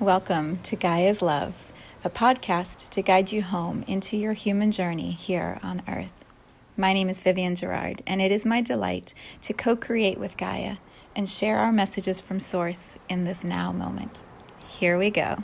Welcome to Gaia's Love, a podcast to guide you home into your human journey here on Earth. My name is Vivienne Gerard, and it is my delight to co-create with Gaia and share our messages from Source in this now moment. Here we go.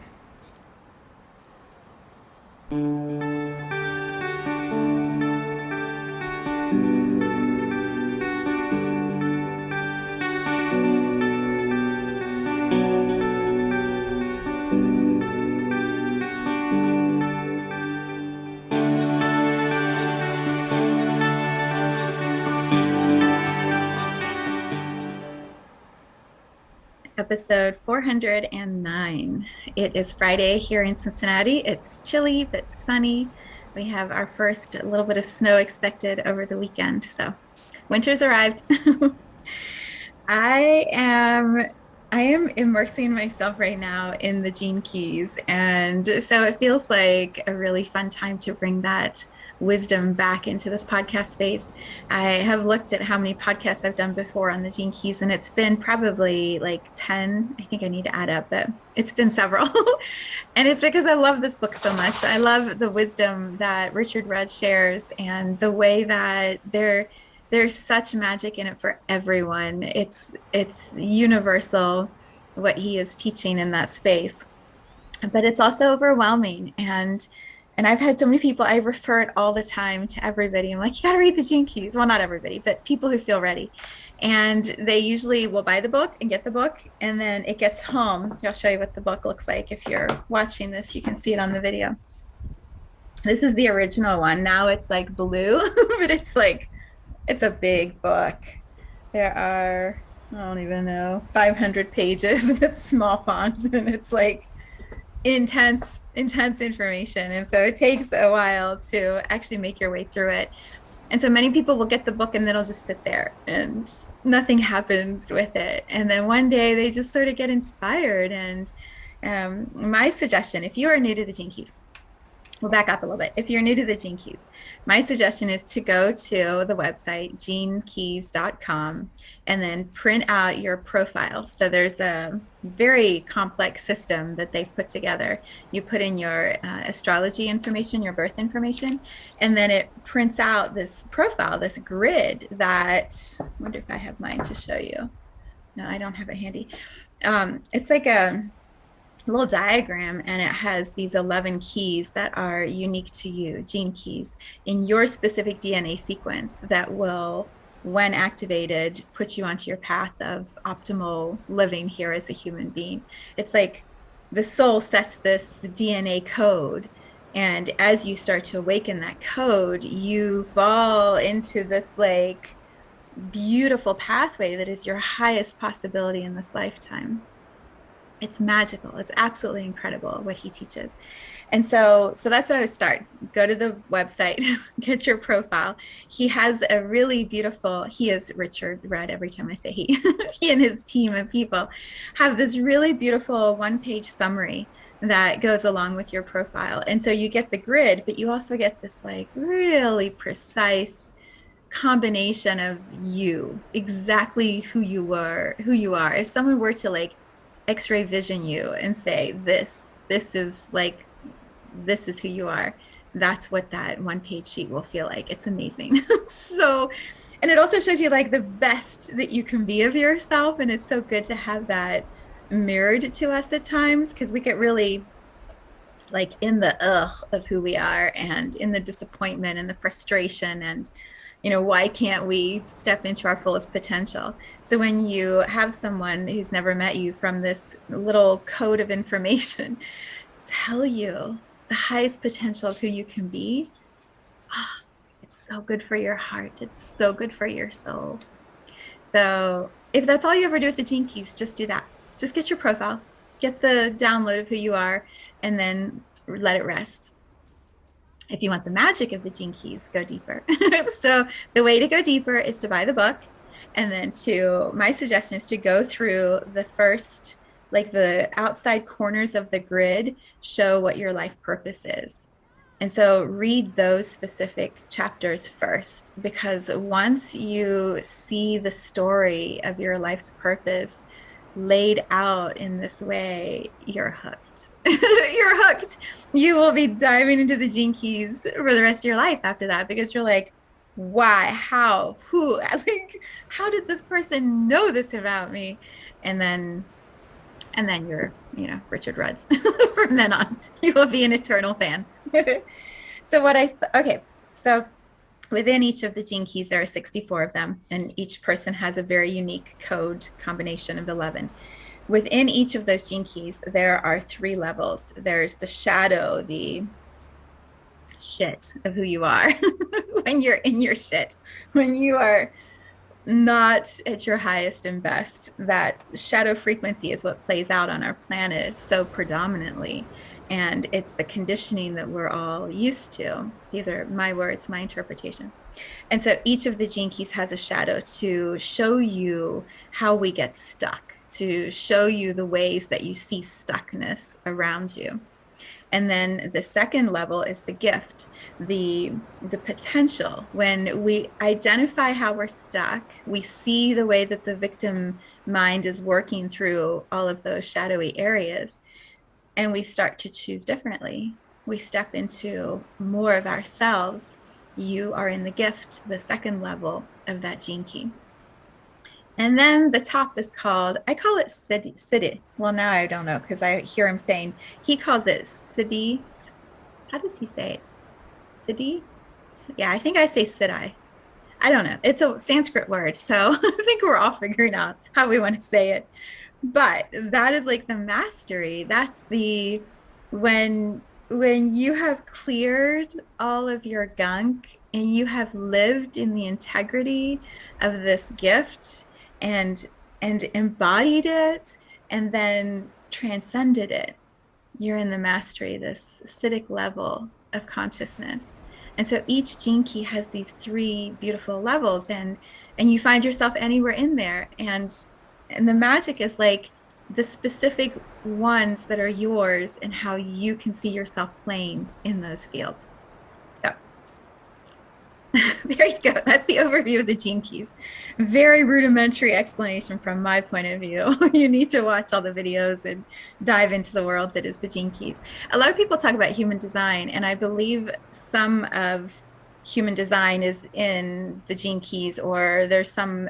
Episode 409. It is Friday here in Cincinnati. It's chilly but sunny. We have our first little bit of snow expected over the weekend. So winter's arrived. I am immersing myself right now in the Gene Keys. And so it feels like a really fun time to bring that wisdom back into this podcast space. I have looked at how many podcasts I've done before on the Gene Keys, and it's been probably like 10. I think I need to add up, but it's been several. And it's because I love this book so much. I love the wisdom that Richard Rudd shares and the way that there's such magic in it for everyone. It's universal what he is teaching in that space, but it's also overwhelming. And I've had so many people, I refer it all the time to everybody. I'm like, you got to read the Gene Keys. Well, not everybody, but people who feel ready. And they usually will buy the book and get the book, and then it gets home. I'll show you what the book looks like. If you're watching this, you can see it on the video. This is the original one. Now it's like blue, but it's a big book. There are, I don't even know, 500 pages, and it's small fonts, and it's like intense information. And so it takes a while to actually make your way through it. And so many people will get the book and then it'll just sit there and nothing happens with it. And then one day they just sort of get inspired. And my suggestion, if you are new to the Gene Keys, we'll back up a little bit. If you're new to the Gene Keys, my suggestion is to go to the website, genekeys.com, and then print out your profile. So there's a very complex system that they've put together. You put in your astrology information, your birth information, and then it prints out this profile, this grid that, I wonder if I have mine to show you. No, I don't have it handy. It's like a little diagram, and it has these 11 keys that are unique to you, gene keys in your specific DNA sequence that will, when activated, put you onto your path of optimal living here as a human being. It's like the soul sets this DNA code, and as you start to awaken that code, you fall into this like beautiful pathway that is your highest possibility in this lifetime. It's magical. It's absolutely incredible what he teaches. And so that's where I would start. Go to the website, get your profile. He has a really beautiful, he is Richard Rudd, every time I say he, he and his team of people have this really beautiful one-page summary that goes along with your profile. And so you get the grid, but you also get this like really precise combination of you, exactly who you are. If someone were to like X-ray vision you and say, this is who you are, that's what that one-page sheet will feel like. It's amazing. So, and it also shows you like the best that you can be of yourself. And it's so good to have that mirrored to us at times, because we get really like in the of who we are, and in the disappointment and the frustration, and why can't we step into our fullest potential? So when you have someone who's never met you from this little code of information tell you the highest potential of who you can be, it's so good for your heart. It's so good for your soul. So if that's all you ever do with the Gene Keys, just do that. Just get your profile, get the download of who you are, and then let it rest. If you want the magic of the Gene Keys, go deeper. So the way to go deeper is to buy the book. And then my suggestion is to go through the first, like the outside corners of the grid show what your life purpose is. And so read those specific chapters first, because once you see the story of your life's purpose, laid out in this way, you're hooked. You're hooked. You will be diving into the gene keys for the rest of your life after that, because you're like, why, how, who, like, how did this person know this about me? And then you're, Richard Rudd's from then on. You will be an eternal fan. So okay, so within each of the gene keys, there are 64 of them, and each person has a very unique code combination of 11. Within each of those gene keys, there are 3 levels. There's the shadow, the shit of who you are when you're in your shit, when you are not at your highest and best. That shadow frequency is what plays out on our planet so predominantly. And it's the conditioning that we're all used to. These are my words, my interpretation. And so each of the gene keys has a shadow to show you how we get stuck, to show you the ways that you see stuckness around you. And then the second level is the gift, the potential. When we identify how we're stuck, we see the way that the victim mind is working through all of those shadowy areas, and we start to choose differently. We step into more of ourselves. You are in the gift, the second level of that gene key. And then the top is called, I call it Siddhi. Well, now I don't know, because I hear him saying, he calls it Siddhi. How does he say it? Siddhi? Yeah, I think I say Siddhi. I don't know. It's a Sanskrit word. So I think we're all figuring out how we want to say it. But that is like the mastery. That's when you have cleared all of your gunk and you have lived in the integrity of this gift and embodied it and then transcended it, you're in the mastery, this acidic level of consciousness. And so each gene key has these 3 beautiful levels, and you find yourself anywhere in there. And the magic is like the specific ones that are yours and how you can see yourself playing in those fields. So there you go. That's the overview of the gene keys. Very rudimentary explanation from my point of view. You need to watch all the videos and dive into the world that is the gene keys. A lot of people talk about human design, and I believe some of human design is in the gene keys, or there's some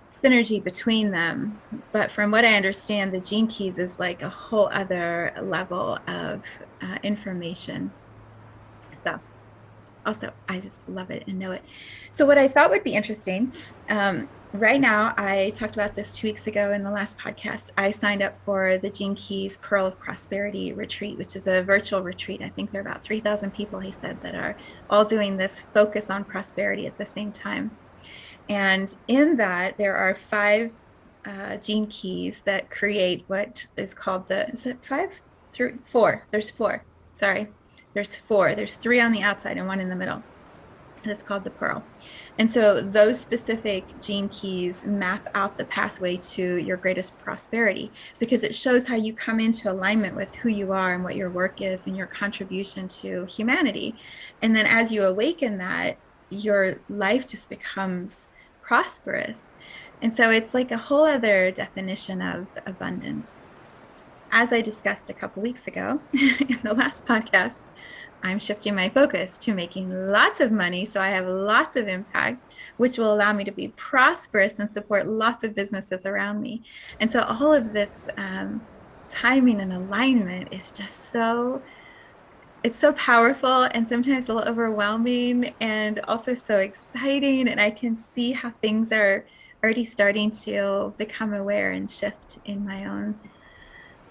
synergy between them. But from what I understand, the gene keys is like a whole other level of information. So also, I just love it and know it. So what I thought would be interesting, right now, I talked about this 2 weeks ago in the last podcast, I signed up for the Gene Keys Pearl of Prosperity retreat, which is a virtual retreat. I think there are about 3,000 people, he said, that are all doing this focus on prosperity at the same time. And in that, there are 5 gene keys that create what is called is it 5? 3, 4. There's 4. Sorry. There's 4. There's 3 on the outside and 1 in the middle. And it's called the pearl. And so those specific gene keys map out the pathway to your greatest prosperity, because it shows how you come into alignment with who you are and what your work is and your contribution to humanity. And then as you awaken that, your life just becomes prosperous. And so it's like a whole other definition of abundance. As I discussed a couple weeks ago in the last podcast, I'm shifting my focus to making lots of money so I have lots of impact, which will allow me to be prosperous and support lots of businesses around me. And so all of this timing and alignment is just it's so powerful and sometimes a little overwhelming and also so exciting. And I can see how things are already starting to become aware and shift in my own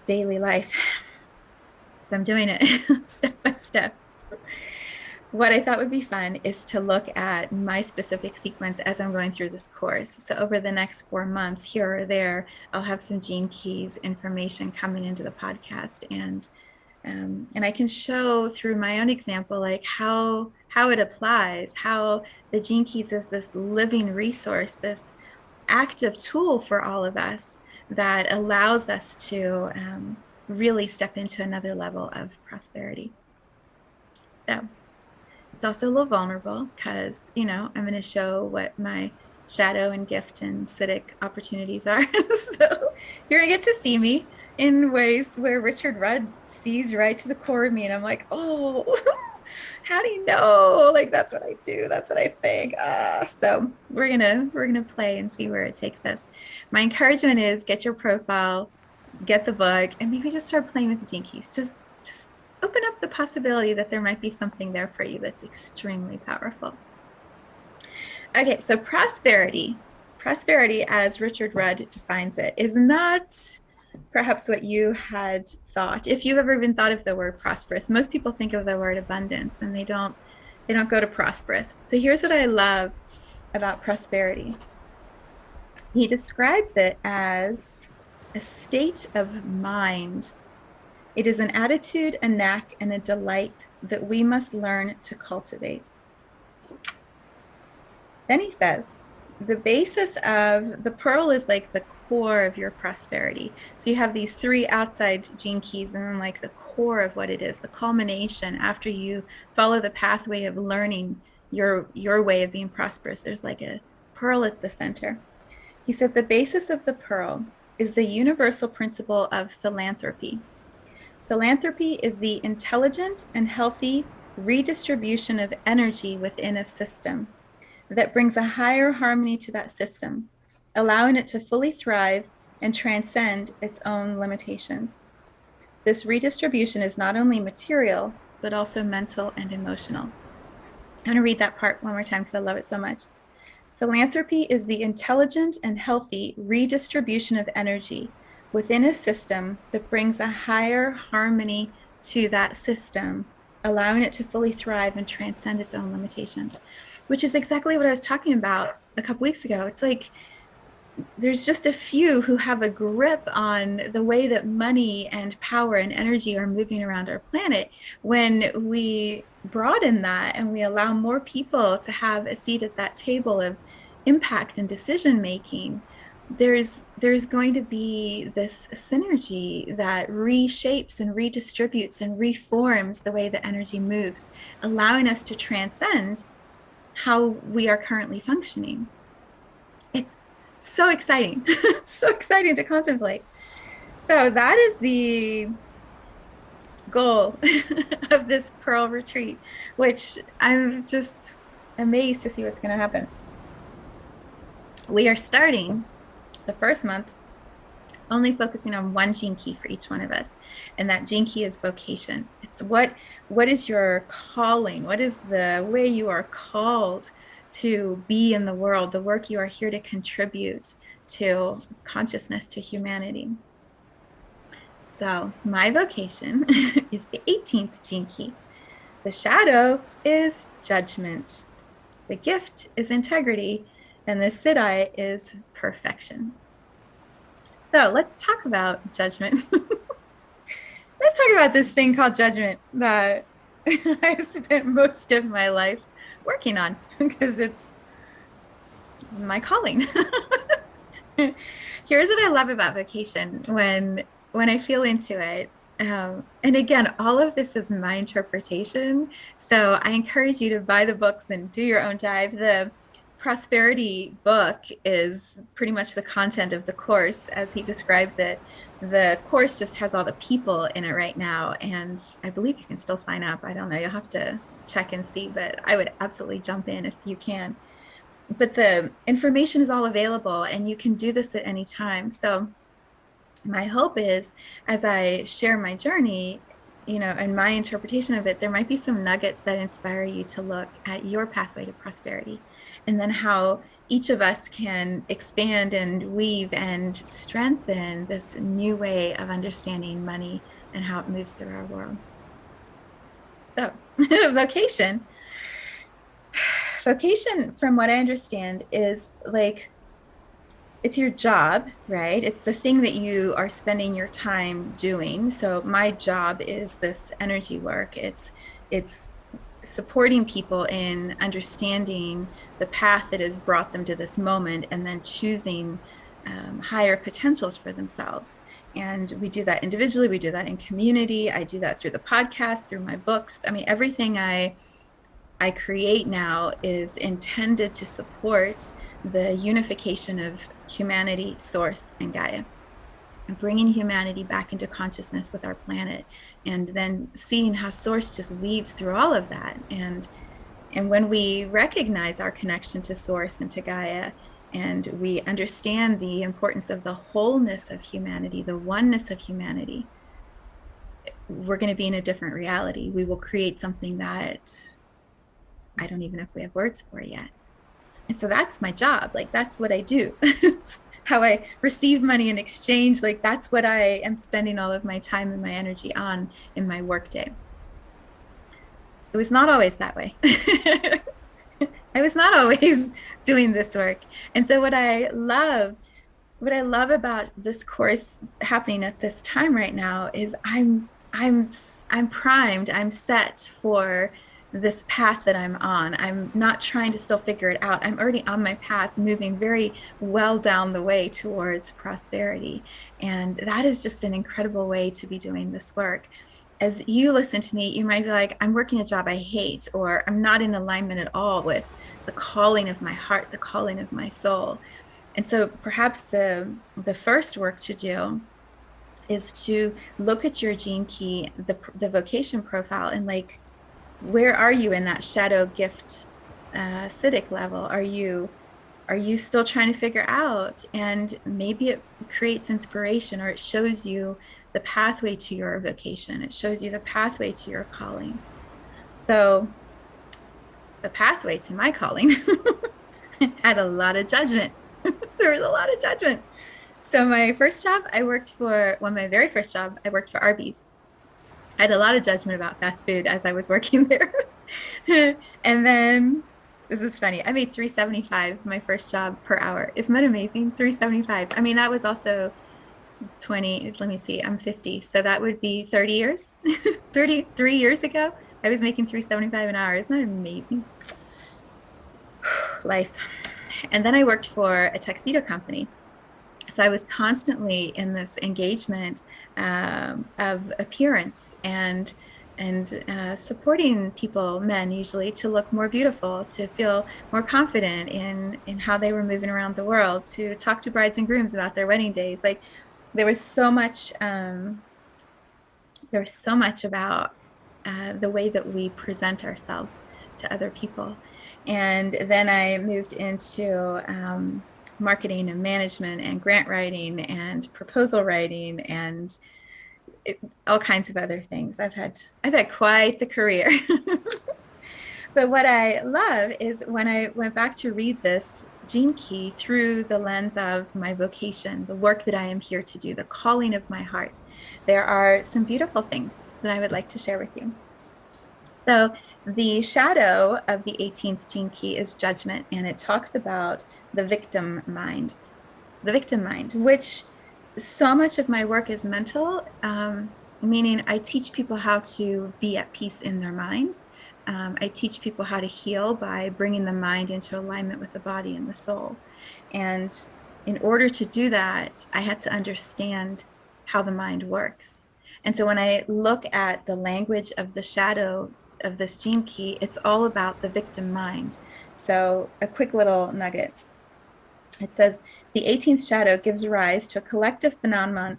daily life. So I'm doing it step by step. What I thought would be fun is to look at my specific sequence as I'm going through this course. So over the next 4 months, here or there, I'll have some gene keys information coming into the podcast, and I can show through my own example, like how it applies, how the gene keys is this living resource, this active tool for all of us that allows us to really step into another level of prosperity. So it's also a little vulnerable because, I'm going to show what my shadow and gift and Siddhic opportunities are. So you're gonna get to see me in ways where Richard Rudd sees right to the core of me, and I'm like, oh, how do you know? Like that's what I do. That's what I think. So we're gonna play and see where it takes us. My encouragement is get your profile, get the book, and maybe just start playing with the gene keys. Just open up the possibility that there might be something there for you that's extremely powerful. Okay, so prosperity, as Richard Rudd defines it, is not perhaps what you had thought. If you've ever even thought of the word prosperous, most people think of the word abundance, and they don't go to prosperous. So here's what I love about prosperity. He describes it as a state of mind. It is an attitude, a knack, and a delight that we must learn to cultivate. Then he says, the basis of the pearl is like the core of your prosperity. So you have these three outside gene keys, and then like the core of what it is, the culmination after you follow the pathway of learning your way of being prosperous. There's like a pearl at the center. He said the basis of the pearl is the universal principle of philanthropy. Philanthropy is the intelligent and healthy redistribution of energy within a system that brings a higher harmony to that system, allowing it to fully thrive and transcend its own limitations. This redistribution is not only material, but also mental and emotional. I'm going to read that part one more time because I love it so much. Philanthropy is the intelligent and healthy redistribution of energy within a system that brings a higher harmony to that system, allowing it to fully thrive and transcend its own limitations, which is exactly what I was talking about a couple weeks ago. It's like there's just a few who have a grip on the way that money and power and energy are moving around our planet. When we broaden that and we allow more people to have a seat at that table of impact and decision making, there's going to be this synergy that reshapes and redistributes and reforms the way that energy moves, allowing us to transcend how we are currently functioning. It's so exciting, so exciting to contemplate. So that is the goal of this Pearl retreat, which I'm just amazed to see what's going to happen. We are starting the first month only focusing on one gene key for each one of us, and that gene key is vocation. It's what is your calling? What is the way you are called to be in the world, the work you are here to contribute to consciousness, to humanity. So my vocation is the 18th gene key. The shadow is judgment. The gift is integrity, and the Siddhi is perfection. So let's talk about judgment. Let's talk about this thing called judgment that I've spent most of my life working on because it's my calling. Here's what I love about vocation when I feel into it. And again, all of this is my interpretation. So I encourage you to buy the books and do your own dive. The prosperity book is pretty much the content of the course as he describes it. The course just has all the people in it right now, and I believe you can still sign up. I don't know, you'll have to check and see, but I would absolutely jump in if you can. But the information is all available and you can do this at any time. So my hope is, as I share my journey, and my interpretation of it, there might be some nuggets that inspire you to look at your pathway to prosperity, and then how each of us can expand and weave and strengthen this new way of understanding money and how it moves through our world. So vocation, from what I understand, is like, it's your job, right? It's the thing that you are spending your time doing. So my job is this energy work. It's supporting people in understanding the path that has brought them to this moment, and then choosing higher potentials for themselves. And we do that individually. We do that in community. I do that through the podcast, through my books. I mean, everything I I create now is intended to support the unification of humanity, source, and Gaia, and bringing humanity back into consciousness with our planet, and then seeing how source just weaves through all of that. And when we recognize our connection to source and to Gaia, and we understand the importance of the wholeness of humanity, the oneness of humanity, we're going to be in a different reality. We will create something that I don't even know if we have words for yet. And so that's my job. Like, that's what I do. How I receive money in exchange. Like, that's what I am spending all of my time and my energy on in my workday. It was not always that way. I was not always doing this work. And so what I love about this course happening at this time right now is I'm primed, I'm set for this path that I'm on. I'm not trying to still figure it out. I'm already on my path, moving very well down the way towards prosperity. And that is just an incredible way to be doing this work. As you listen to me, you might be like, I'm working a job I hate, or I'm not in alignment at all with the calling of my heart, the calling of my soul. And so perhaps the first work to do is to look at your gene key, the vocation profile, and like, where are you in that shadow gift acidic level? Are you still trying to figure out? And maybe it creates inspiration, or it shows you the pathway to your vocation. It shows you the pathway to your calling. So the pathway to my calling had a lot of judgment. There was a lot of judgment. So my first job, my very first job, I worked for Arby's. I had a lot of judgment about fast food as I was working there. And then, this is funny, I made $3.75 my first job per hour. Isn't that amazing? $3.75. I mean, that was also 20, let me see, I'm 50. So that would be 30 years, 33 years ago. I was making $3.75 an hour. Isn't that amazing? Life. And then I worked for a tuxedo company. So I was constantly in this engagement of appearance and supporting people, men usually, to look more beautiful, to feel more confident in how they were moving around the world, to talk to brides and grooms about their wedding days. Like, there was so much about the way that we present ourselves to other people. And then I moved into marketing and management and grant writing and proposal writing and all kinds of other things. I've had quite the career. But what I love is when I went back to read this gene key through the lens of my vocation, the work that I am here to do, the calling of my heart, there are some beautiful things that I would like to share with you. So the shadow of the 18th gene key is judgment, and it talks about the victim mind, which so much of my work is mental, meaning I teach people how to be at peace in their mind. I teach people how to heal by bringing the mind into alignment with the body and the soul. And in order to do that, I had to understand how the mind works. And so when I look at the language of the shadow of this gene key, it's all about the victim mind. So a quick little nugget. It says, the 18th shadow gives rise to a collective phenomenon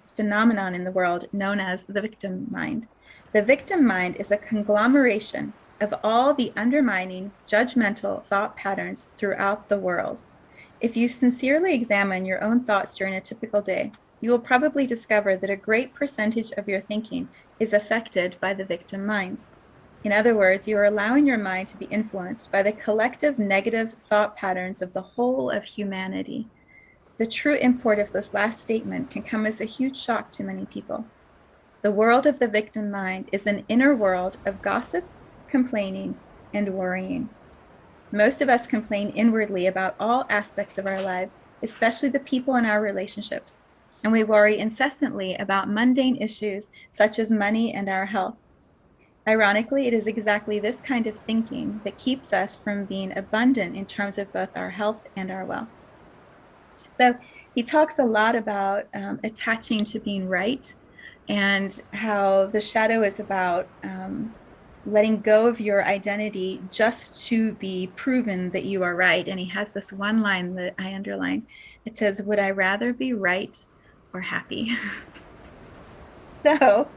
in the world known as the victim mind. The victim mind is a conglomeration of all the undermining, judgmental thought patterns throughout the world. If you sincerely examine your own thoughts during a typical day, you will probably discover that a great percentage of your thinking is affected by the victim mind. In other words, you are allowing your mind to be influenced by the collective negative thought patterns of the whole of humanity. The true import of this last statement can come as a huge shock to many people. The world of the victim mind is an inner world of gossip, complaining, and worrying. Most of us complain inwardly about all aspects of our life, especially the people in our relationships, and we worry incessantly about mundane issues such as money and our health. Ironically, it is exactly this kind of thinking that keeps us from being abundant in terms of both our health and our wealth. So he talks a lot about attaching to being right, and how the shadow is about letting go of your identity just to be proven that you are right. And he has this one line that I underline. It says, "Would I rather be right or happy?" So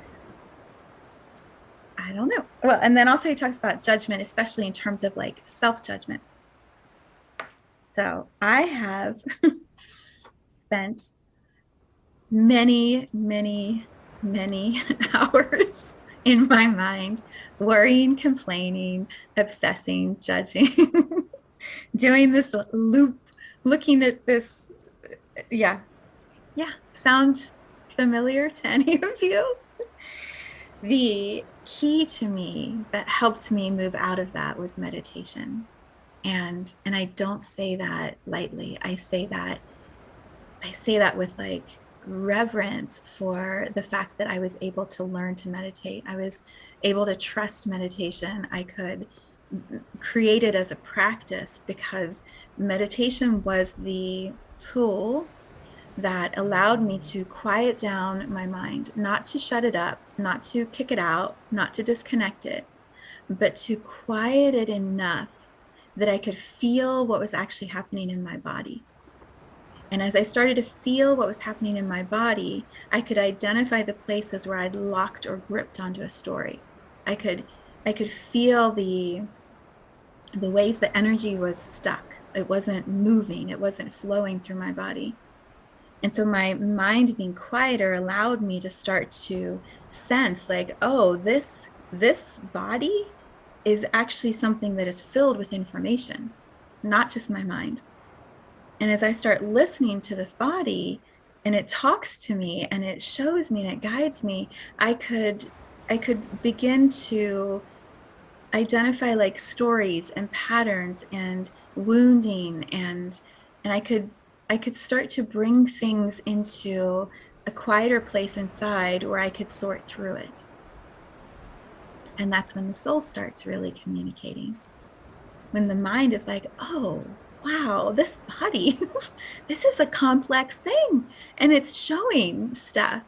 I don't know. Well, and then also he talks about judgment, especially in terms of like self-judgment. So I have spent many hours in my mind worrying, complaining, obsessing, judging, doing this loop, looking at this. Yeah. Yeah. Sounds familiar to any of you? The key to me that helped me move out of that was meditation. And I don't say that lightly. I say that with like reverence for the fact that I was able to learn to meditate. I was able to trust meditation. I could create it as a practice because meditation was the tool that allowed me to quiet down my mind, not to shut it up, not to kick it out, not to disconnect it, but to quiet it enough that I could feel what was actually happening in my body. And as I started to feel what was happening in my body, I could identify the places where I'd locked or gripped onto a story. I could I could feel the ways the energy was stuck. It wasn't moving, it wasn't flowing through my body. And so my mind being quieter allowed me to start to sense like, oh, this body is actually something that is filled with information, not just my mind. And as I start listening to this body and it talks to me and it shows me and it guides me, I could begin to identify like stories and patterns and wounding and I could start to bring things into a quieter place inside where I could sort through it. And that's when the soul starts really communicating. When the mind is like, oh, wow, this body, this is a complex thing. And it's showing stuff.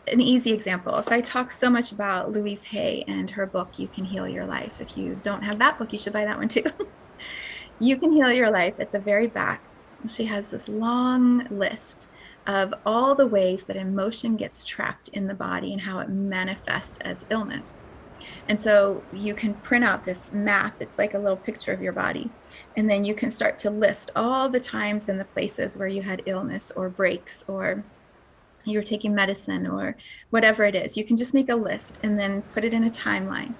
An easy example. So I talk so much about Louise Hay and her book, You Can Heal Your Life. If you don't have that book, you should buy that one too. You Can Heal Your Life, at the very back, she has this long list of all the ways that emotion gets trapped in the body and how it manifests as illness. And so you can print out this map. It's like a little picture of your body. And then you can start to list all the times and the places where you had illness or breaks or you're taking medicine or whatever it is. You can just make a list and then put it in a timeline.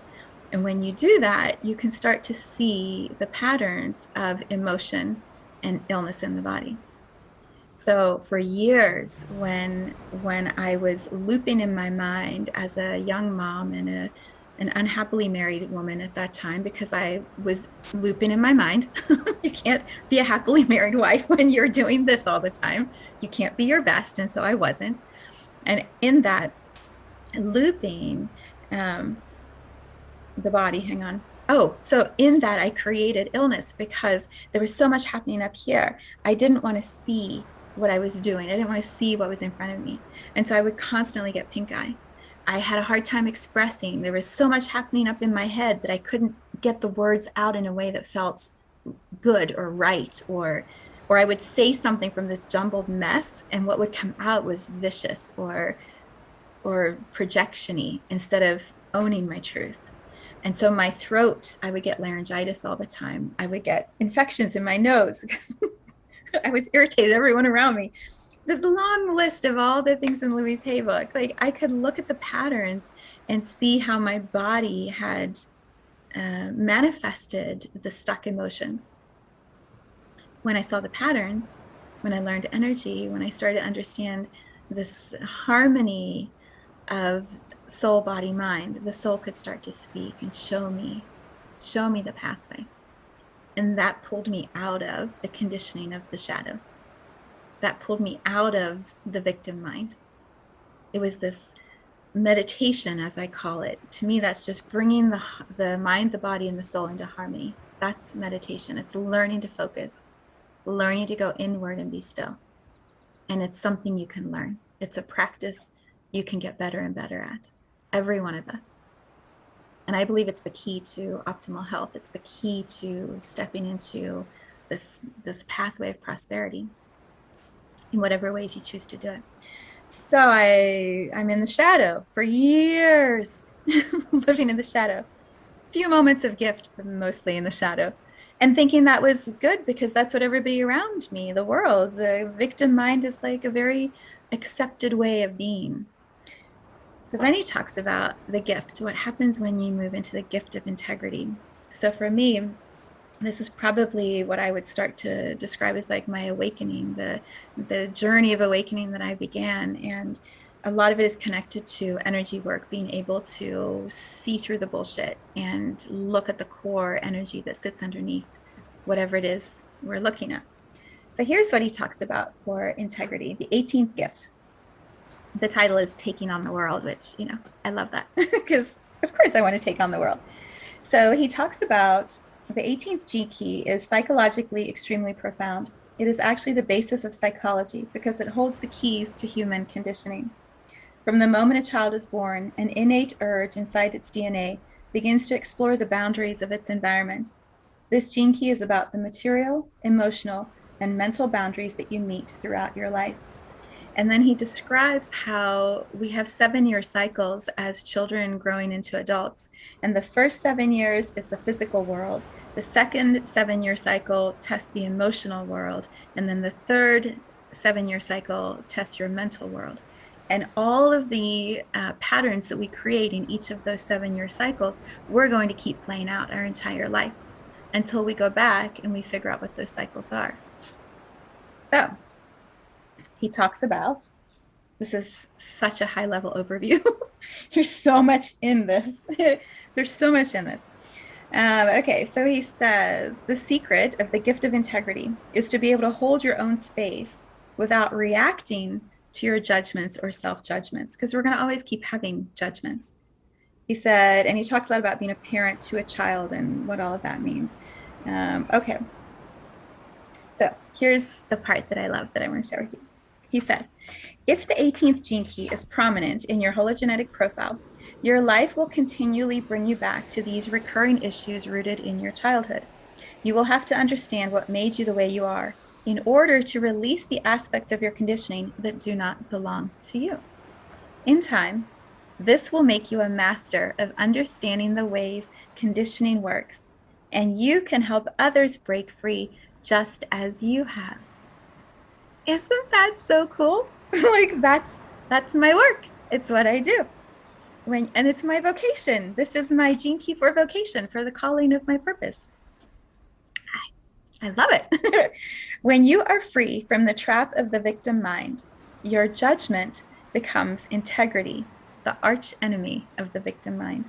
And when you do that, you can start to see the patterns of emotion and illness in the body. So for years, when I was looping in my mind as a young mom and an unhappily married woman at that time, because I was looping in my mind. You can't be a happily married wife when you're doing this all the time. You can't be your best. And so I wasn't. And in that looping, the body, hang on. Oh, so in that I created illness because there was so much happening up here. I didn't want to see what I was doing. I didn't want to see what was in front of me. And so I would constantly get pink eye. I had a hard time expressing. There was so much happening up in my head that I couldn't get the words out in a way that felt good or right, or I would say something from this jumbled mess and what would come out was vicious or projection-y instead of owning my truth. And so my throat, I would get laryngitis all the time. I would get infections in my nose because I was irritated, everyone around me. This long list of all the things in Louise Hay book, like I could look at the patterns and see how my body had manifested the stuck emotions. When I saw the patterns, when I learned energy, when I started to understand this harmony of soul, body, mind, the soul could start to speak and show me the pathway. And that pulled me out of the conditioning of the shadow. That pulled me out of the victim mind. It was this meditation, as I call it. To me, that's just bringing the mind, the body, and the soul into harmony. That's meditation. It's learning to focus, learning to go inward and be still. And it's something you can learn. It's a practice you can get better and better at. Every one of us. And I believe it's the key to optimal health. It's the key to stepping into this pathway of prosperity in whatever ways you choose to do it. So I'm in the shadow for years, living in the shadow. Few moments of gift, but mostly in the shadow. And thinking that was good because that's what everybody around me, the world, the victim mind is like a very accepted way of being. So then he talks about the gift, what happens when you move into the gift of integrity. So for me, this is probably what I would start to describe as like my awakening, the journey of awakening that I began. And a lot of it is connected to energy work, being able to see through the bullshit and look at the core energy that sits underneath whatever it is we're looking at. So here's what he talks about for integrity, the 18th gift. The title is Taking on the World, which, I love that because, of course, I want to take on the world. So he talks about the 18th G key is psychologically extremely profound. It is actually the basis of psychology because it holds the keys to human conditioning. From the moment a child is born, an innate urge inside its DNA begins to explore the boundaries of its environment. This gene key is about the material, emotional, and mental boundaries that you meet throughout your life. And then he describes how we have 7-year cycles as children growing into adults. And the first 7 years is the physical world. The second 7-year cycle tests the emotional world. And then the third 7-year cycle tests your mental world. And all of the patterns that we create in each of those 7-year cycles, we're going to keep playing out our entire life until we go back and we figure out what those cycles are. So he talks about, this is such a high level overview. There's so much in this. There's so much in this. Okay, so he says, the secret of the gift of integrity is to be able to hold your own space without reacting to your judgments or self-judgments, because we're going to always keep having judgments. He said, and he talks a lot about being a parent to a child and what all of that means. Okay. So here's the part that I love that I want to share with you. He says, if the 18th gene key is prominent in your hologenetic profile, your life will continually bring you back to these recurring issues rooted in your childhood. You will have to understand what made you the way you are in order to release the aspects of your conditioning that do not belong to you. In time, this will make you a master of understanding the ways conditioning works, and you can help others break free just as you have. Isn't that so cool? Like that's my work. It's what I do. And it's my vocation. This is my gene key for vocation, for the calling of my purpose. I love it. When you are free from the trap of the victim mind, your judgment becomes integrity, the arch enemy of the victim mind.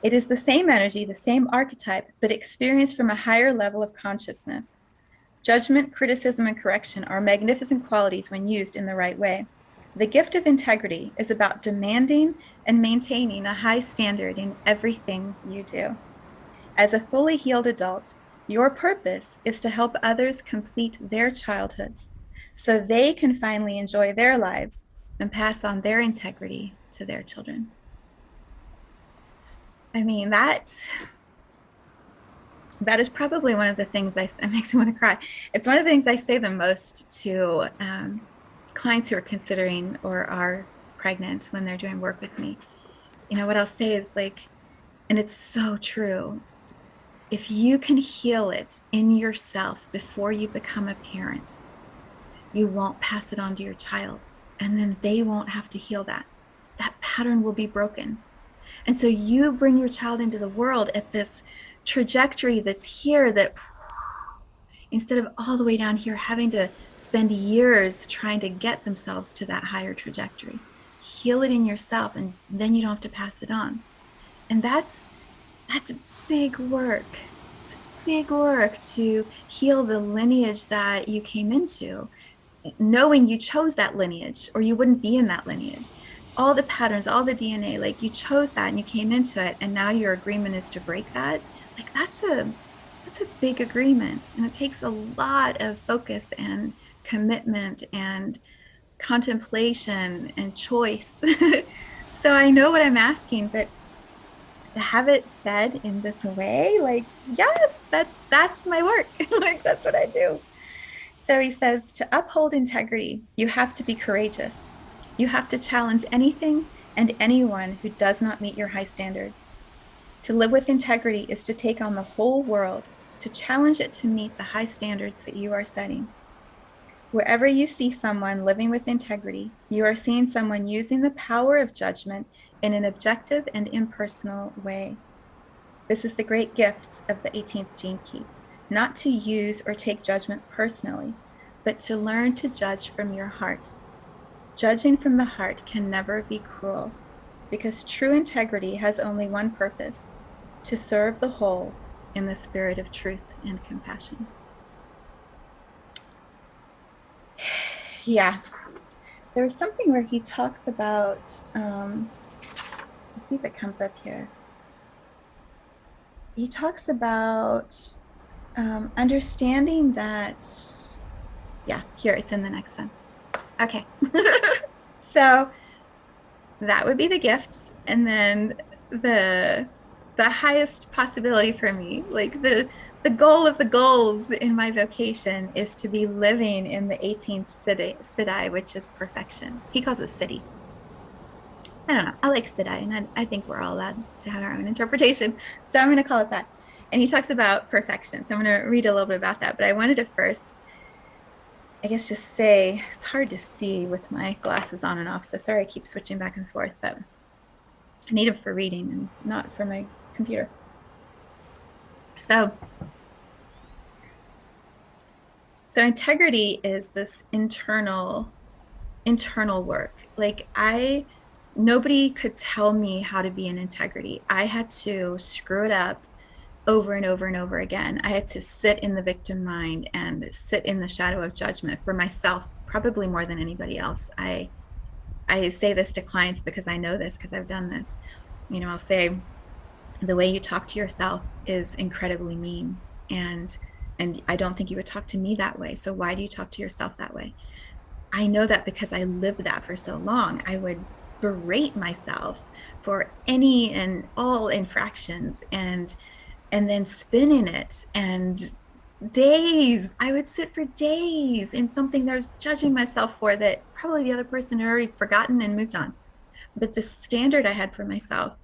It is the same energy, the same archetype, but experienced from a higher level of consciousness. Judgment, criticism, and correction are magnificent qualities when used in the right way. The gift of integrity is about demanding and maintaining a high standard in everything you do. As a fully healed adult, your purpose is to help others complete their childhoods so they can finally enjoy their lives and pass on their integrity to their children. I mean, that is probably one of the things it makes me want to cry. It's one of the things I say the most to clients who are considering or are pregnant when they're doing work with me. What I'll say is like, and it's so true, if you can heal it in yourself before you become a parent, you won't pass it on to your child, and then they won't have to heal that. That pattern will be broken. And so you bring your child into the world at this trajectory that's here, that instead of all the way down here having to spend years trying to get themselves to that higher trajectory, heal it in yourself, and then you don't have to pass it on. And that's big work. It's big work to heal the lineage that you came into, knowing you chose that lineage or you wouldn't be in that lineage. All the patterns, all the DNA, like you chose that and you came into it, and now your agreement is to break that. Like that's a big agreement, and it takes a lot of focus and commitment and contemplation and choice. So I know what I'm asking, but to have it said in this way, like, yes, that's my work. Like, that's what I do. So he says, to uphold integrity, you have to be courageous. You have to challenge anything and anyone who does not meet your high standards. To live with integrity is to take on the whole world, to challenge it to meet the high standards that you are setting. Wherever you see someone living with integrity, you are seeing someone using the power of judgment in an objective and impersonal way. This is the great gift of the 18th gene key, not to use or take judgment personally, but to learn to judge from your heart. Judging from the heart can never be cruel, because true integrity has only one purpose: to serve the whole in the spirit of truth and compassion. Yeah, there was something where he talks about, let's see if it comes up here. He talks about understanding that, yeah, here, it's in the next one. Okay. So that would be the gift. And then the highest possibility for me, like the goal of the goals in my vocation, is to be living in the 18th siddhi, which is perfection. He calls it siddhi. I don't know. I like siddhi, and I think we're all allowed to have our own interpretation. So I'm going to call it that. And he talks about perfection. So I'm going to read a little bit about that. But I wanted to first, I guess, just say, it's hard to see with my glasses on and off. So sorry I keep switching back and forth, but I need them for reading and not for my computer. So integrity is this internal work. Like, nobody could tell me how to be in integrity. I had to screw it up over and over and over again. I had to sit in the victim mind and sit in the shadow of judgment for myself, probably more than anybody else. I say this to clients because I know this, because I've done this. You know, I'll say, the way you talk to yourself is incredibly mean, and I don't think you would talk to me that way. So why do you talk to yourself that way? I know that because I lived that for so long. I would berate myself for any and all infractions, and then spin in it. And I would sit for days in something that I was judging myself for, that probably the other person had already forgotten and moved on. But the standard I had for myself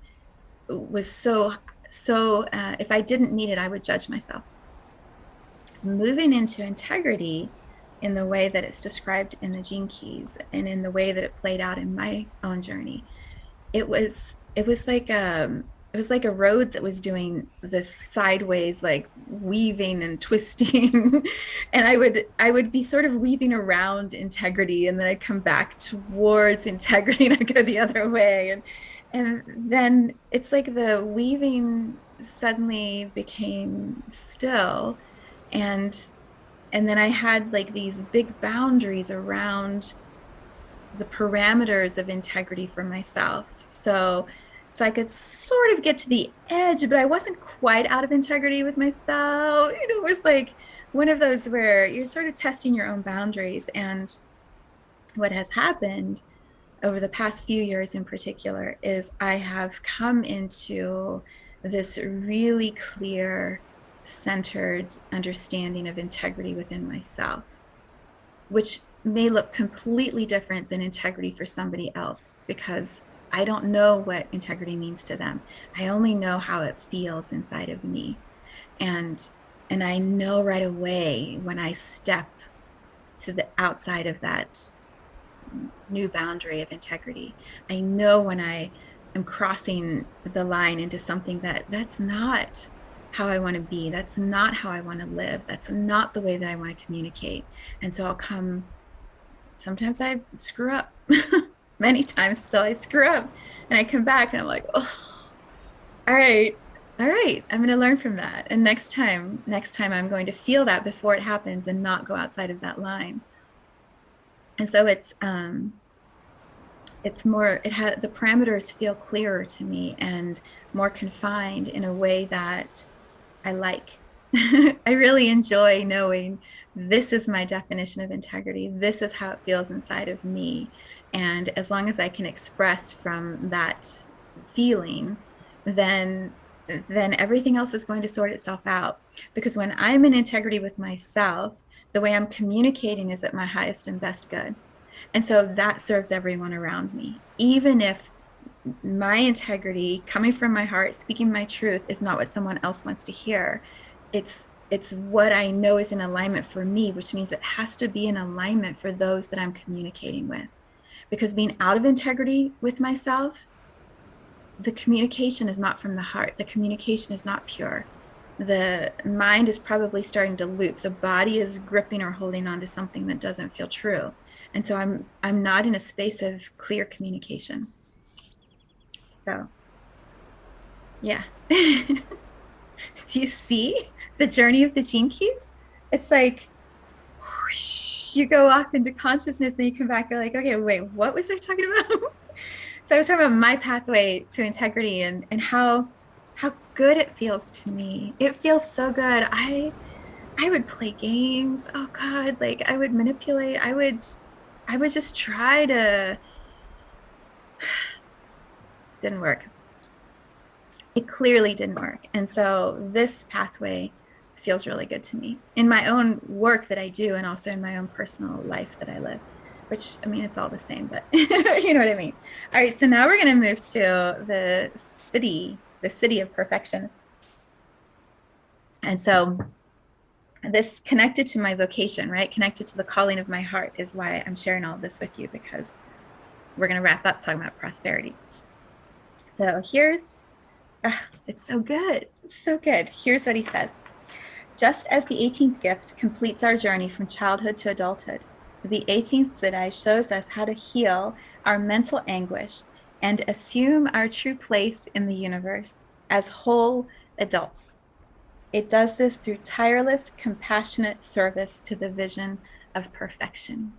was so if I didn't meet it, I would judge myself. Moving into integrity in the way that it's described in the Gene Keys, and in the way that it played out in my own journey, it was like a road that was doing this sideways, like weaving and twisting. And I would be sort of weaving around integrity, and then I'd come back towards integrity, and I'd go the other way. And then it's like the weaving suddenly became still. And then I had like these big boundaries around the parameters of integrity for myself. So I could sort of get to the edge, but I wasn't quite out of integrity with myself. You know, it was like one of those where you're sort of testing your own boundaries. And what has happened over the past few years in particular is I have come into this really clear, centered understanding of integrity within myself, which may look completely different than integrity for somebody else, because I don't know what integrity means to them. I only know how it feels inside of me. And I know right away when I step to the outside of that new boundary of integrity. I know when I am crossing the line into something that's not how I want to be. That's not how I want to live. That's not the way that I want to communicate. And so sometimes I screw up. Many times still I screw up, and I come back and I'm like, oh, all right, I'm going to learn from that. And next time I'm going to feel that before it happens, and not go outside of that line. And so it's more, the parameters feel clearer to me and more confined in a way that I like. I really enjoy knowing this is my definition of integrity. This is how it feels inside of me. And as long as I can express from that feeling, then everything else is going to sort itself out. Because when I'm in integrity with myself, the way I'm communicating is at my highest and best good. And so that serves everyone around me. Even if my integrity coming from my heart, speaking my truth is not what someone else wants to hear. It's what I know is in alignment for me, which means it has to be in alignment for those that I'm communicating with. Because being out of integrity with myself, the communication is not from the heart. The communication is not pure. The mind is probably starting to loop. The body is gripping or holding on to something that doesn't feel true. And so I'm not in a space of clear communication. So yeah. Do you see the journey of the gene keys? It's like whoosh, you go off into consciousness, then you come back, you're like, okay, wait, what was I talking about? So I was talking about my pathway to integrity and how good it feels to me. It feels so good. I would play games. Oh God, like I would manipulate. I would just try to didn't work. It clearly didn't work. And so this pathway feels really good to me in my own work that I do and also in my own personal life that I live, which I mean, it's all the same, but you know what I mean? All right. So now we're going to move to the city of perfection. And so this connected to my vocation, right? Connected to the calling of my heart is why I'm sharing all this with you, because we're going to wrap up talking about prosperity. So here's, it's so good. It's so good. Here's what he says. Just as the 18th gift completes our journey from childhood to adulthood, the 18th Siddhi shows us how to heal our mental anguish and assume our true place in the universe as whole adults. It does this through tireless, compassionate service to the vision of perfection.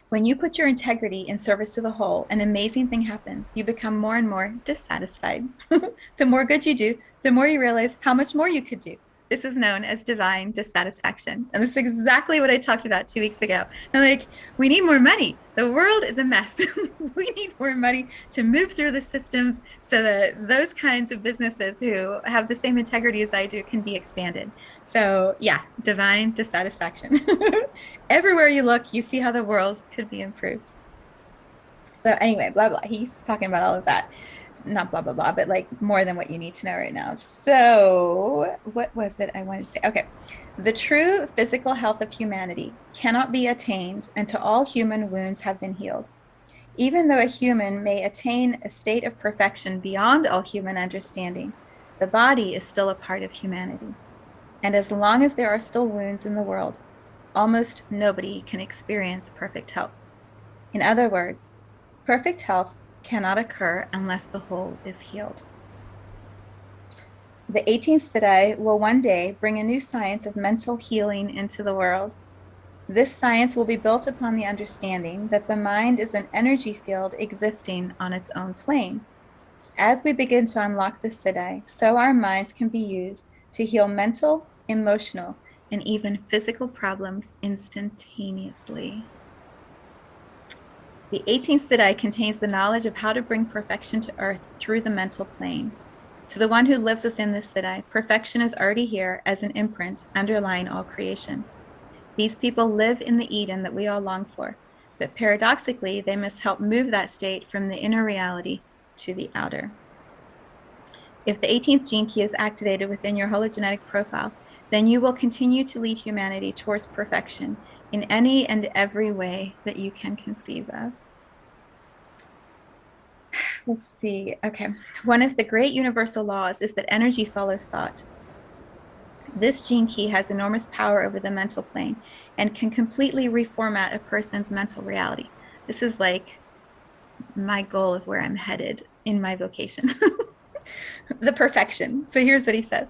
When you put your integrity in service to the whole, an amazing thing happens. You become more and more dissatisfied. The more good you do, the more you realize how much more you could do. This is known as divine dissatisfaction. And this is exactly what I talked about 2 weeks ago. I'm like, we need more money. The world is a mess. We need more money to move through the systems so that those kinds of businesses who have the same integrity as I do can be expanded. So yeah, divine dissatisfaction. Everywhere you look, you see how the world could be improved. So anyway, blah, blah. He's talking about all of that. Not blah, blah, blah, but like more than what you need to know right now. So what was it I wanted to say? Okay. The true physical health of humanity cannot be attained until all human wounds have been healed. Even though a human may attain a state of perfection beyond all human understanding, the body is still a part of humanity. And as long as there are still wounds in the world, almost nobody can experience perfect health. In other words, perfect health cannot occur unless the whole is healed. The 18th Siddhi will one day bring a new science of mental healing into the world. This science will be built upon the understanding that the mind is an energy field existing on its own plane. As we begin to unlock the Siddhi, so our minds can be used to heal mental, emotional, and even physical problems instantaneously. The 18th Siddhi contains the knowledge of how to bring perfection to earth through the mental plane. To the one who lives within this Siddhi, perfection is already here as an imprint underlying all creation. These people live in the Eden that we all long for, but paradoxically, they must help move that state from the inner reality to the outer. If the 18th gene key is activated within your hologenetic profile, then you will continue to lead humanity towards perfection in any and every way that you can conceive of. Let's see. Okay. One of the great universal laws is that energy follows thought. This gene key has enormous power over the mental plane and can completely reformat a person's mental reality. This is like my goal of where I'm headed in my vocation. The perfection. So here's what he says.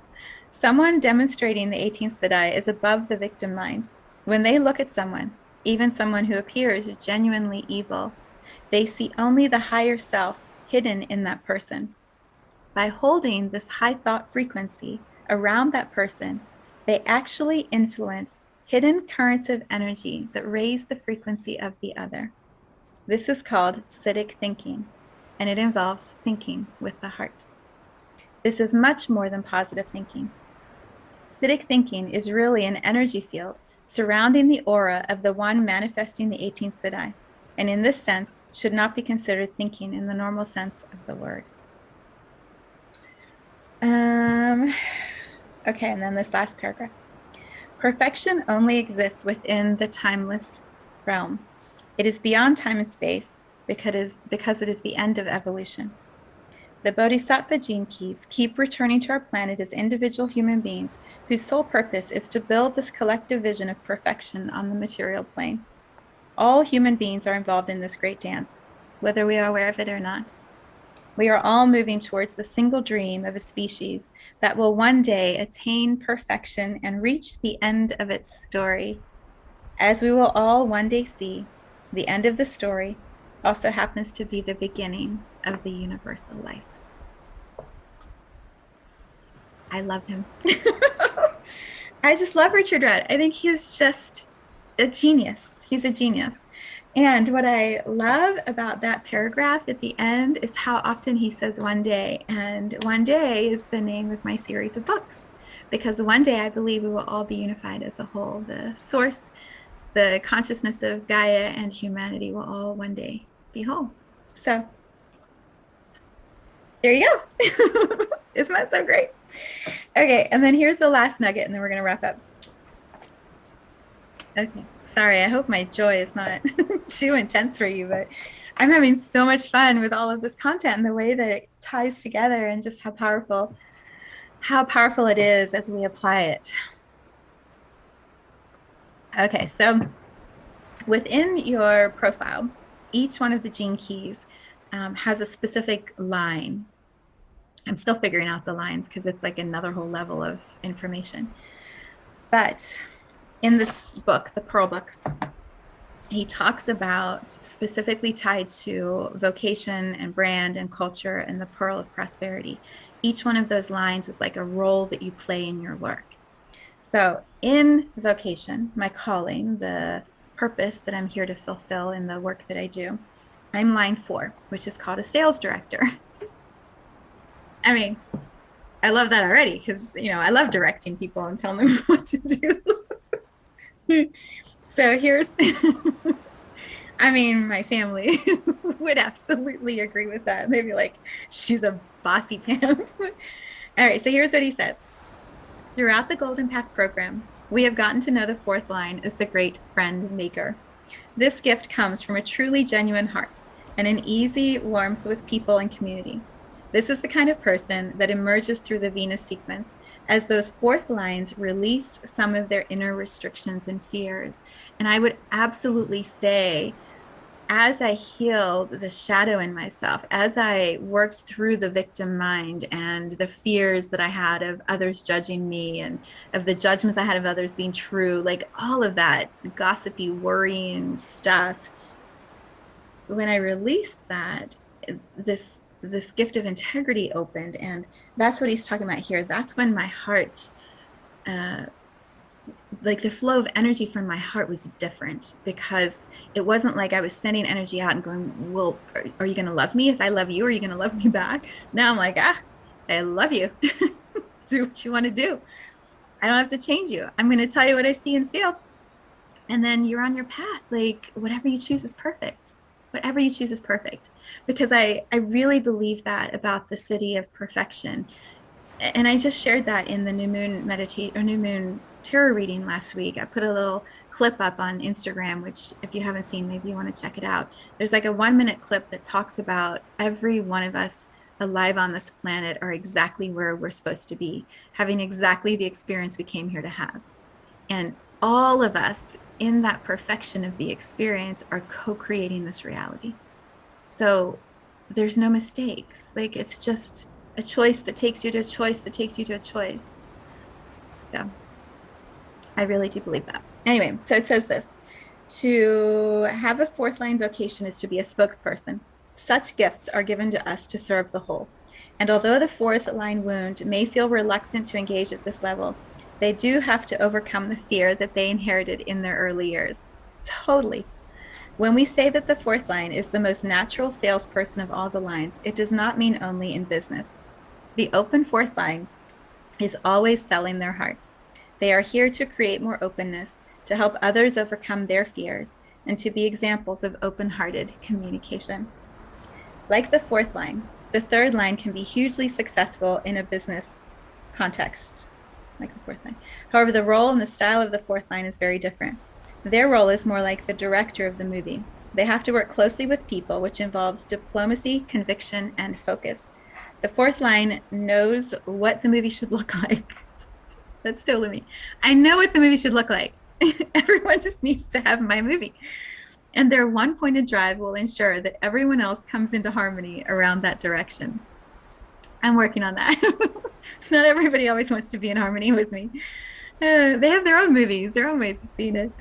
Someone demonstrating the 18th Siddhi is above the victim mind. When they look at someone, even someone who appears genuinely evil, they see only the higher self hidden in that person. By holding this high thought frequency around that person, they actually influence hidden currents of energy that raise the frequency of the other. This is called Siddhic thinking, and it involves thinking with the heart. This is much more than positive thinking. Siddhic thinking is really an energy field surrounding the aura of the one manifesting the 18th Siddhi, and in this sense should not be considered thinking in the normal sense of the word. Okay, and then this last paragraph. Perfection only exists within the timeless realm. It is beyond time and space because it is the end of evolution. The Bodhisattva gene keys keep returning to our planet as individual human beings whose sole purpose is to build this collective vision of perfection on the material plane. All human beings are involved in this great dance, whether we are aware of it or not. We are all moving towards the single dream of a species that will one day attain perfection and reach the end of its story. As we will all one day see, the end of the story also happens to be the beginning of the universal life. I love him. I just love Richard Rudd. I think he's just a genius. He's a genius. And what I love about that paragraph at the end is how often he says one day. And one day is the name of my series of books, because one day I believe we will all be unified as a whole. The source, the consciousness of Gaia and humanity will all one day be whole. So there you go. Isn't that so great? Okay, and then here's the last nugget, and then we're going to wrap up. Okay, sorry, I hope my joy is not too intense for you, but I'm having so much fun with all of this content and the way that it ties together, and just how powerful it is as we apply it. Okay, so within your profile, each one of the gene keys has a specific line. I'm still figuring out the lines because it's like another whole level of information. But in this book, the Pearl book, he talks about specifically tied to vocation and brand and culture and the pearl of prosperity. Each one of those lines is like a role that you play in your work. So in vocation, my calling, the purpose that I'm here to fulfill in the work that I do, I'm line 4, which is called a sales director. I mean, I love that already because, I love directing people and telling them what to do. So here's, my family would absolutely agree with that. They'd be like, she's a bossy pants. All right, so here's what he says. Throughout the Golden Path program, we have gotten to know the 4th line as the great friend maker. This gift comes from a truly genuine heart and an easy warmth with people and community. This is the kind of person that emerges through the Venus sequence as those 4th lines release some of their inner restrictions and fears. And I would absolutely say, as I healed the shadow in myself, as I worked through the victim mind and the fears that I had of others judging me and of the judgments I had of others being true, like all of that gossipy, worrying stuff, when I released that, this gift of integrity opened. And that's what he's talking about here. That's when my heart, like the flow of energy from my heart was different, because it wasn't like I was sending energy out and going, well, are you going to love me? If I love you, are you going to love me back? Now I'm like, I love you. Do what you want to do. I don't have to change you. I'm going to tell you what I see and feel. And then you're on your path. Like whatever you choose is perfect. Whatever you choose is perfect, because I really believe that about the city of perfection. And I just shared that in the new moon tarot reading last week. I put a little clip up on Instagram, which if you haven't seen, maybe you want to check it out. There's like a 1-minute clip that talks about every one of us alive on this planet are exactly where we're supposed to be, having exactly the experience we came here to have. And all of us in that perfection of the experience are co-creating this reality. So there's no mistakes. Like it's just a choice that takes you to a choice that takes you to a choice. So I really do believe that. Anyway, so it says this: to have a 4th line vocation is to be a spokesperson. Such gifts are given to us to serve the whole. And although the 4th line wound may feel reluctant to engage at this level, they do have to overcome the fear that they inherited in their early years. Totally. When we say that the 4th line is the most natural salesperson of all the lines, it does not mean only in business. The open fourth line is always selling their heart. They are here to create more openness, to help others overcome their fears, and to be examples of open-hearted communication. Like the fourth line, the third line can be hugely successful in a business context, like the fourth line. However, the role and the style of the fourth line is very different. Their role is more like the director of the movie. They have to work closely with people, which involves diplomacy, conviction, and focus. The fourth line knows what the movie should look like. That's still with me. I know what the movie should look like. Everyone just needs to have my movie. And their one-pointed drive will ensure that everyone else comes into harmony around that direction. I'm working on that. Not everybody always wants to be in harmony with me. They have their own movies, their own ways of seeing it.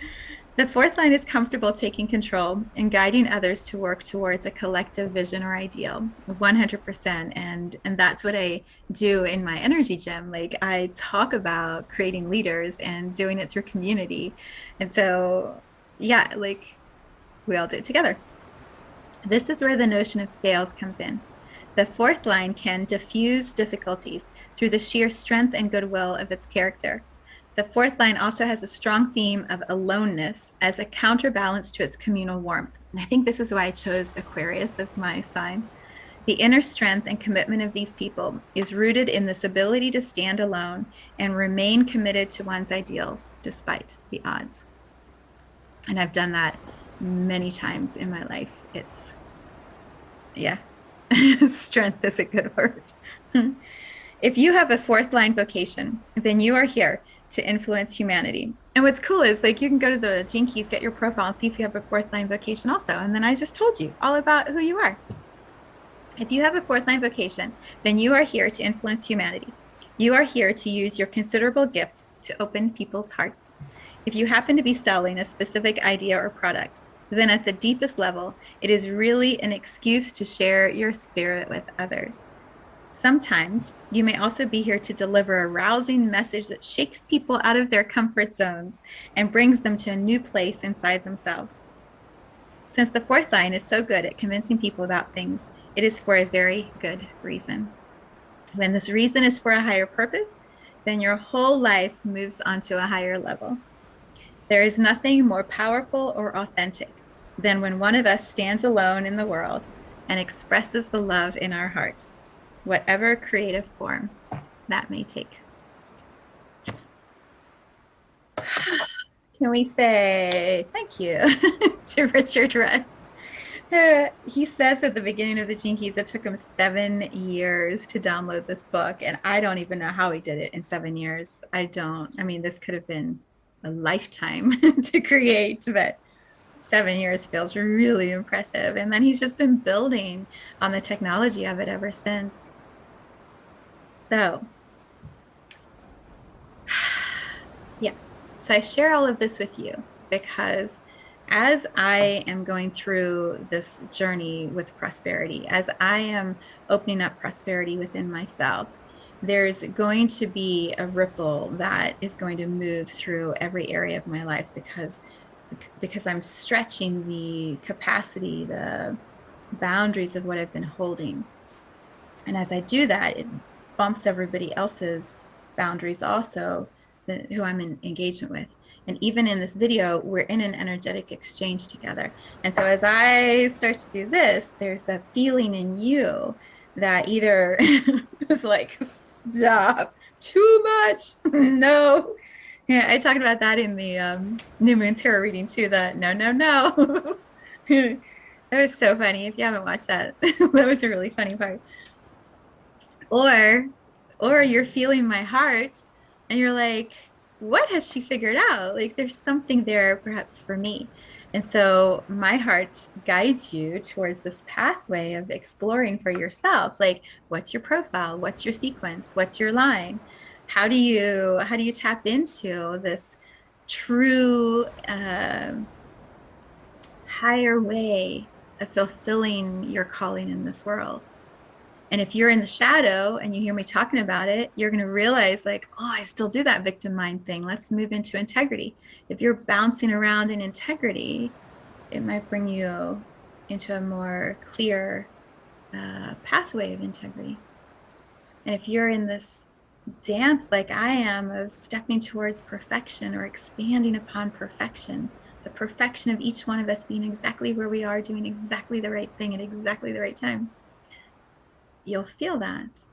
The fourth line is comfortable taking control and guiding others to work towards a collective vision or ideal, 100%. And that's what I do in my energy gym. Like, I talk about creating leaders and doing it through community. And so, yeah, like, we all do it together. This is where the notion of scales comes in. The fourth line can diffuse difficulties through the sheer strength and goodwill of its character. The fourth line also has a strong theme of aloneness as a counterbalance to its communal warmth. And I think this is why I chose Aquarius as my sign. The inner strength and commitment of these people is rooted in this ability to stand alone and remain committed to one's ideals despite the odds. And I've done that many times in my life. It's, yeah, strength is a good word. If you have a fourth line vocation, then you are here to influence humanity. And what's cool is, like, you can go to the Gene Keys, get your profile, and see if you have a fourth line vocation also. And then I just told you all about who you are. If you have a fourth line vocation, then you are here to influence humanity. You are here to use your considerable gifts to open people's hearts. If you happen to be selling a specific idea or product, then at the deepest level, it is really an excuse to share your spirit with others. Sometimes you may also be here to deliver a rousing message that shakes people out of their comfort zones and brings them to a new place inside themselves. Since the fourth line is so good at convincing people about things, it is for a very good reason. When this reason is for a higher purpose, then your whole life moves onto a higher level. There is nothing more powerful or authentic than when one of us stands alone in the world and expresses the love in our heart, whatever creative form that may take. Can we say thank you to Richard Rush? He says at the beginning of the Gene Keys, it took him 7 years to download this book. And I don't even know how he did it in 7 years. I mean, this could have been a lifetime to create, but 7 years feels really impressive. And then he's just been building on the technology of it ever since. So, yeah. So I share all of this with you because as I am going through this journey with prosperity, as I am opening up prosperity within myself, there's going to be a ripple that is going to move through every area of my life because I'm stretching the capacity, the boundaries of what I've been holding. And as I do that, it bumps everybody else's boundaries also, who I'm in engagement with. And even in this video, we're in an energetic exchange together. And so as I start to do this, there's that feeling in you that either is like, stop, too much, no. Yeah, I talked about that in the New Moon Tarot reading too, the no, no, no. That was so funny. If you haven't watched that, that was a really funny part. Or you're feeling my heart and you're like, what has she figured out? Like, there's something there perhaps for me. And so my heart guides you towards this pathway of exploring for yourself. Like, what's your profile? What's your sequence? What's your line? How do you tap into this true higher way of fulfilling your calling in this world? And if you're in the shadow and you hear me talking about it, you're going to realize, like, oh, I still do that victim mind thing. Let's move into integrity. If you're bouncing around in integrity, it might bring you into a more clear pathway of integrity. And if you're in this dance like I am of stepping towards perfection or expanding upon perfection, the perfection of each one of us being exactly where we are, doing exactly the right thing at exactly the right time, you'll feel that.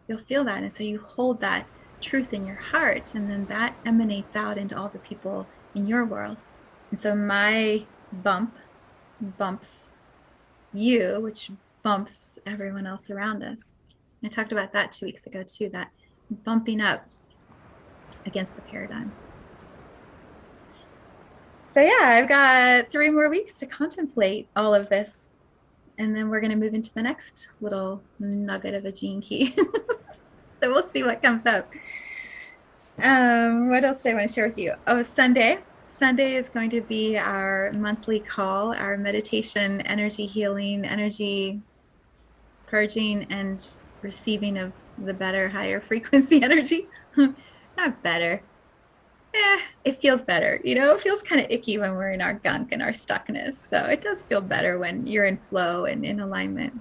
You'll feel that. And so you hold that truth in your heart, and then that emanates out into all the people in your world. And so my bumps you, which bumps everyone else around us. I talked about that 2 weeks ago too, that bumping up against the paradigm. So yeah, I've got 3 more weeks to contemplate all of this. And then we're going to move into the next little nugget of a gene key. So we'll see what comes up. What else do I want to share with you? Oh, Sunday. Sunday is going to be our monthly call, our meditation, energy healing, energy purging, and receiving of the better, higher frequency energy. Not better. It feels better. It feels kind of icky when we're in our gunk and our stuckness. So it does feel better when you're in flow and in alignment.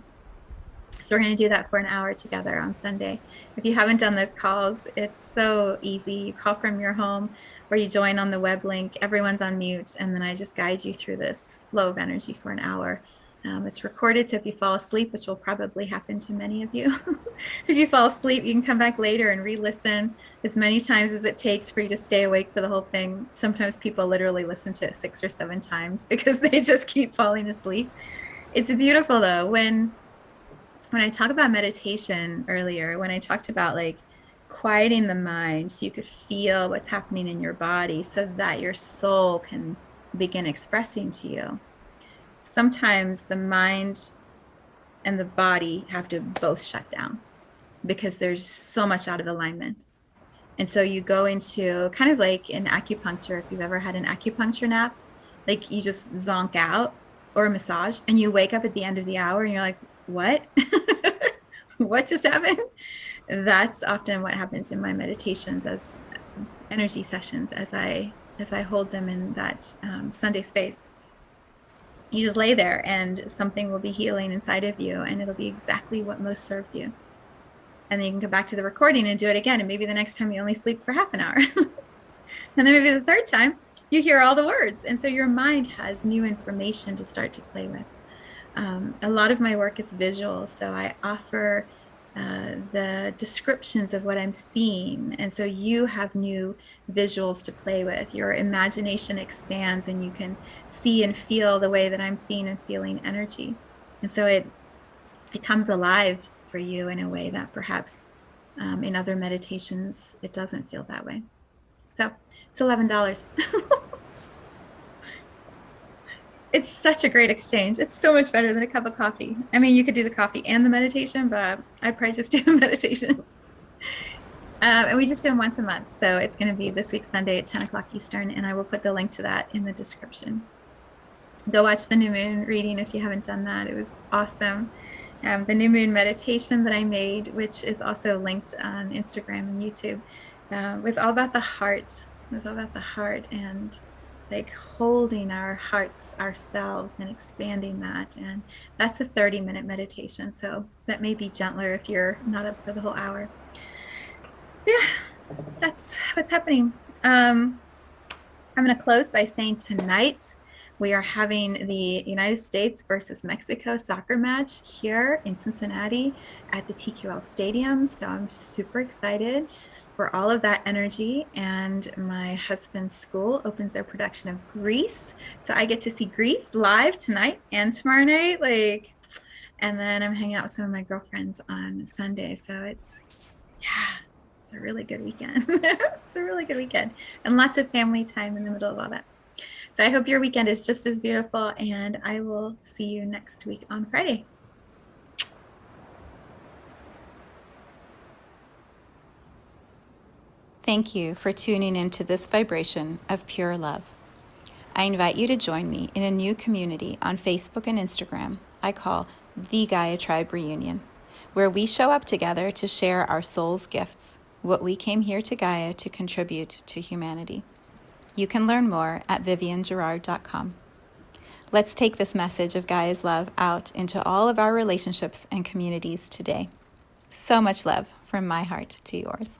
So we're going to do that for an hour together on Sunday. If you haven't done those calls, it's so easy. You call from your home or you join on the web link. Everyone's on mute. And then I just guide you through this flow of energy for an hour. It's recorded, so if you fall asleep, which will probably happen to many of you, if you fall asleep, you can come back later and re-listen as many times as it takes for you to stay awake for the whole thing. Sometimes people literally listen to it 6 or 7 times because they just keep falling asleep. It's beautiful though. When I talk about meditation earlier, when I talked about like quieting the mind so you could feel what's happening in your body so that your soul can begin expressing to you. Sometimes the mind and the body have to both shut down because there's so much out of alignment. And so you go into kind of like in acupuncture, if you've ever had an acupuncture nap, like you just zonk out, or a massage, and you wake up at the end of the hour and you're like, what? What just happened? That's often what happens in my meditations as energy sessions, as I hold them in that Sunday space. You just lay there and something will be healing inside of you, and it'll be exactly what most serves you. And then you can go back to the recording and do it again. And maybe the next time you only sleep for half an hour. And then maybe the third time you hear all the words. And so your mind has new information to start to play with. A lot of my work is visual. So I offer the descriptions of what I'm seeing. And so you have new visuals to play with. Your imagination expands and you can see and feel the way that I'm seeing and feeling energy. And so it comes alive for you in a way that perhaps in other meditations, it doesn't feel that way. So it's $11. It's such a great exchange. It's so much better than a cup of coffee. I mean, you could do the coffee and the meditation, but I'd probably just do the meditation. And we just do them once a month. So it's going to be this week, Sunday at 10 o'clock Eastern. And I will put the link to that in the description. Go watch the new moon reading if you haven't done that. It was awesome. The new moon meditation that I made, which is also linked on Instagram and YouTube, was all about the heart. It was all about the heart and like holding our hearts ourselves and expanding that. And that's a 30-minute meditation. So that may be gentler if you're not up for the whole hour. Yeah, that's what's happening. I'm going to close by saying tonight we are having the United States versus Mexico soccer match here in Cincinnati at the TQL Stadium. So I'm super excited for all of that energy. And my husband's school opens their production of Grease. So I get to see Grease live tonight and tomorrow night. And then I'm hanging out with some of my girlfriends on Sunday. So it's a really good weekend. It's a really good weekend. And lots of family time in the middle of all that. So I hope your weekend is just as beautiful, and I will see you next week on Friday. Thank you for tuning into this vibration of pure love. I invite you to join me in a new community on Facebook and Instagram I call the Gaia Tribe Reunion, where we show up together to share our soul's gifts, what we came here to Gaia to contribute to humanity. You can learn more at viviennegerard.com. Let's take this message of Gaia's love out into all of our relationships and communities today. So much love from my heart to yours.